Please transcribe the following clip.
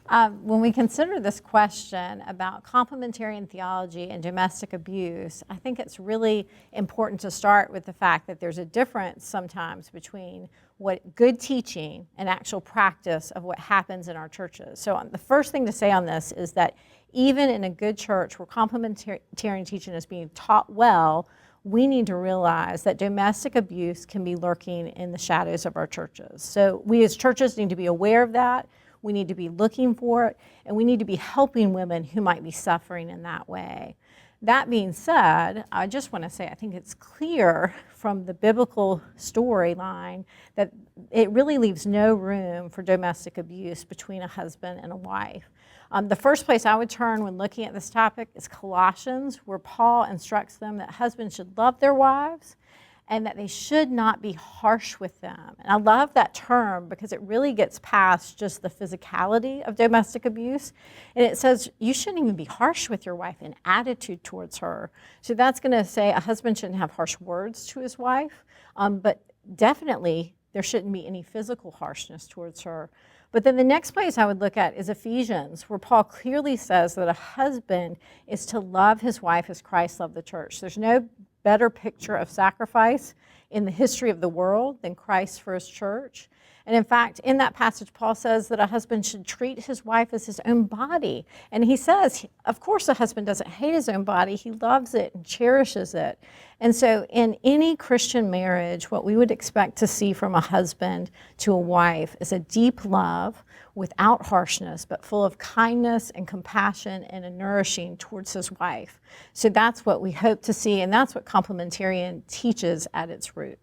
When we consider this question about complementarian theology and domestic abuse, I think it's really important to start with the fact that there's a difference sometimes between what good teaching and actual practice of what happens in our churches. So the first thing to say on this is that even in a good church where complementarian teaching is being taught well, we need to realize that domestic abuse can be lurking in the shadows of our churches. So we as churches need to be aware of that. We need to be looking for it, and we need to be helping women who might be suffering in that way. That being said, I just want to say I think it's clear from the biblical storyline that it really leaves no room for domestic abuse between a husband and a wife. The first place I would turn when looking at this topic is Colossians, where Paul instructs them that husbands should love their wives and that they should not be harsh with them. And I love that term because it really gets past just the physicality of domestic abuse. And it says you shouldn't even be harsh with your wife in attitude towards her. So that's going to say a husband shouldn't have harsh words to his wife, but definitely there shouldn't be any physical harshness towards her. But then the next place I would look at is Ephesians, where Paul clearly says that a husband is to love his wife as Christ loved the church. There's no better picture of sacrifice in the history of the world than Christ for his church. And in fact, in that passage, Paul says that a husband should treat his wife as his own body. And he says, of course, a husband doesn't hate his own body. He loves it and cherishes it. And so in any Christian marriage, what we would expect to see from a husband to a wife is a deep love without harshness, but full of kindness and compassion and a nourishing towards his wife. So that's what we hope to see, and that's what complementarian teaches at its root.